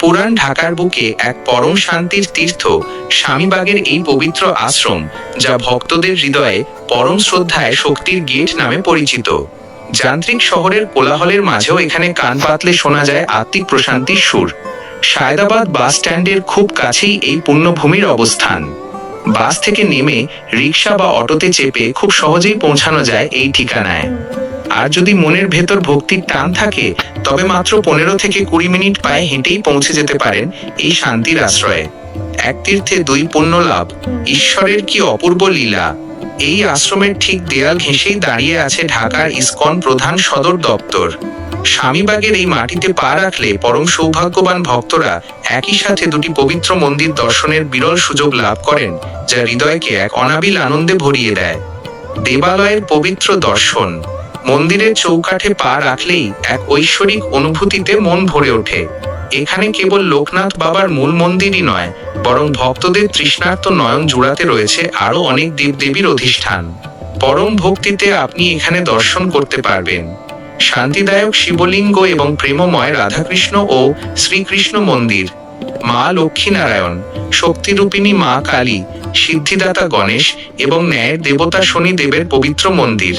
পুরান ঢাকার বুকে এক পরম শান্তির তীর্থ স্বামীবাগের এই পবিত্র আশ্রম, যা ভক্তদের হৃদয়ে পরম শ্রদ্ধায় শক্তির গেট নামে পরিচিত। যান্ত্রিক শহরের কোলাহলের মাঝেও এখানে কান পাতলে শোনা যায় আত্মিক প্রশান্তির সুর। সায়দাবাদ বাস স্ট্যান্ডের খুব কাছেই এই পুণ্যভূমির অবস্থান। বাস থেকে নেমে রিক্সা বা অটোতে চেপে খুব সহজেই পৌঁছানো যায় এই ঠিকানায়। আর যদি মনের ভেতর ভক্তির টান থাকে, তবে মাত্র 15 থেকে 20 মিনিট পায়ে হেঁটেই পৌঁছে যেতে পারেন এই শান্তির আশ্রয়ে। এক তীর্থে দুই পুণ্য লাভ, ঈশ্বরের কি অপূর্ব লীলা। এই আশ্রমের ঠিক দেয়াল ঘেঁষেই দাঁড়িয়ে আছে ঢাকার ইসকন প্রধান সদর দপ্তর। স্বামীবাগের এই মাটিতে পা রাখলে পরম সৌভাগ্যবান ভক্তরা একই সাথে দুটি পবিত্র মন্দির দর্শনের বিরল সুযোগ লাভ করেন, যা হৃদয়কে এক অনাবিল আনন্দে ভরিয়ে দেয়। দেবালয়ের পবিত্র দর্শন। মন্দিরের চৌকাঠে পা রাখলেই এক ঐশ্বরিক অনুভূতিতে মন ভরে ওঠে। এখানে কেবল লোকনাথ বাবার মূল মন্দিরই নয়, বরং ভক্তদের তৃষ্ণার্ত নয়ন জুড়াতে রয়েছে আরো অনেক দেবদেবীর অধিষ্ঠান। পরম ভক্তিতে আপনি এখানে দর্শন করতে পারবেন শান্তিদায়ক শিবলিঙ্গ এবং প্রেমময় রাধাকৃষ্ণ ও শ্রীকৃষ্ণ মন্দির, মা লক্ষ্মীনারায়ণ, শক্তিরূপিণী মা কালী, সিদ্ধিদাতা গণেশ এবং ন্যায়ের দেবতা শনিদেবের পবিত্র মন্দির।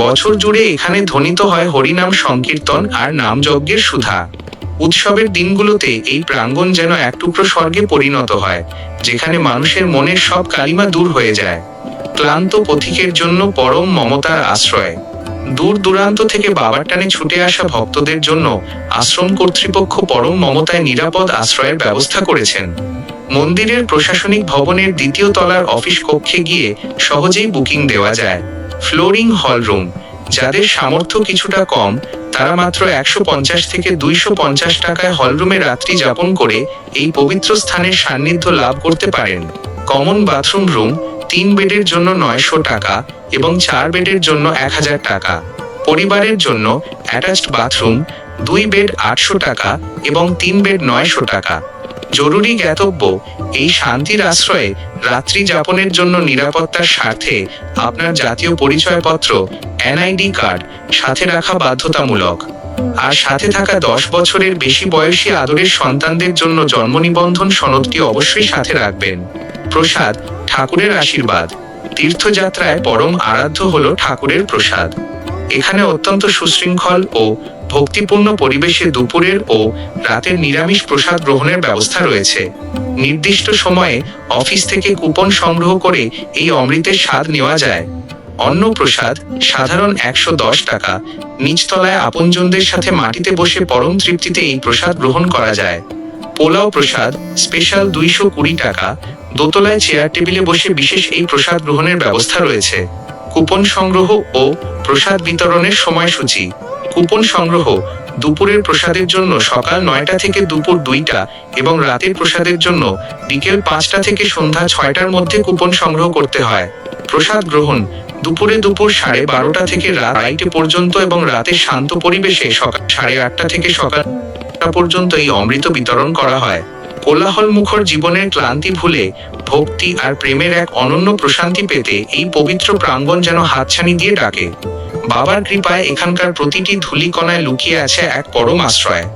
বছর জুড়ে এখানে ধ্বনিত হয় হরিনাম সংকীর্তন আর নামযজ্ঞের সুধা। উৎসবের দিনগুলোতে এই প্রাঙ্গণ যেন এক টুকরো স্বর্গে পরিণত হয়, যেখানে মানুষের মনের সব কালিমা দূর হয়ে যায়। ক্লান্ত পথিকের জন্য পরম মমতার আশ্রয়। দূর দূরান্ত থেকে বাবার টানে ছুটে আসা ভক্তদের জন্য আশ্রম কর্তৃপক্ষ পরম মমতায় নিরাপদ আশ্রয়ের ব্যবস্থা করেছেন। মন্দিরের প্রশাসনিক ভবনের 2য় তলার অফিস কক্ষে গিয়ে সহজেই বুকিং দেওয়া যায়। Flooring hall room. যাদের সামর্থ্য কিছুটা কম, তারা মাত্র 150 থেকে 250 টাকায় হলরুমে রাত্রি যাপন করে এই পবিত্র স্থানের সান্নিধ্য লাভ করতে পারেন। কমন বাথরুম রুম 3 বেডের জন্য 900 টাকা এবং 4 বেডের জন্য 1000 টাকা। পরিবারের জন্য অ্যাটাচড বাথরুম 2 বেড 800 টাকা এবং 3 বেড 900 টাকা। জরুরি জ্ঞাতব্য, এই শান্তির আশ্রয়ে রাত্রি যাপনের জন্য নিরাপত্তার স্বার্থে আপনার জাতীয় পরিচয়পত্র এনআইডি কার্ড সাথে রাখা বাধ্যতামূলক। আর সাথে থাকা 10 বছরের বেশি বয়সী আদরের সন্তানদের জন্য জন্ম নিবন্ধন সনদটি অবশ্যই সাথে রাখবেন। প্রসাদ, ঠাকুরের আশীর্বাদ। তীর্থযাত্রায় পরম আরাধ্য হলো ঠাকুরের প্রসাদ। এখানে অত্যন্ত সুশৃঙ্খল ও ভক্তিপূর্ণ পরিবেশে দুপুরের ও রাতের নিরামিষ প্রসাদ গ্রহণের ব্যবস্থা রয়েছে। নির্দিষ্ট সময়ে অফিস থেকে কুপন সংগ্রহ করে এই অমৃতের স্বাদ নেওয়া যায়। অন্ন প্রসাদ সাধারণ 110 টাকা। নিচতলায় আপনজনদের সাথে মাটিতে বসে পরম তৃপ্তিতে এই প্রসাদ গ্রহণ করা যায়। পোলাও প্রসাদ স্পেশাল 220 টাকা। দোতলায় চেয়ার টেবিলে বসে বিশেষ এই প্রসাদ গ্রহণের ব্যবস্থা রয়েছে। কুপন সংগ্রহ ও প্রসাদ বিতরণের সময়সূচি। কুপন সংগ্রহ: দুপুরের প্রসাদের জন্য সকাল 9টা থেকে দুপুর 2টা এবং রাতের প্রসাদের জন্য বিকেল 5টা থেকে সন্ধ্যা 6টার মধ্যে কুপন সংগ্রহ করতে হয়। প্রসাদ গ্রহণ: দুপুরে দুপুর 12:30টা থেকে রাত 2টা পর্যন্ত এবং রাতে শান্ত পরিবেশে সকাল 8:30টা থেকে সকাল 9টা পর্যন্ত এই অমৃত বিতরণ করা হয়। কোলাহল মুখর জীবনের ক্লান্তি ভুলে ভক্তি আর প্রেমের এক অনন্য প্রশান্তি পেতে এই পবিত্র প্রাঙ্গণ যেন হাতছানি দিয়ে ডাকে। বাবার কৃপায় এখানকার প্রতিটি ধূলিকণায় লুকিয়ে আছে এক পরম আশ্রয়।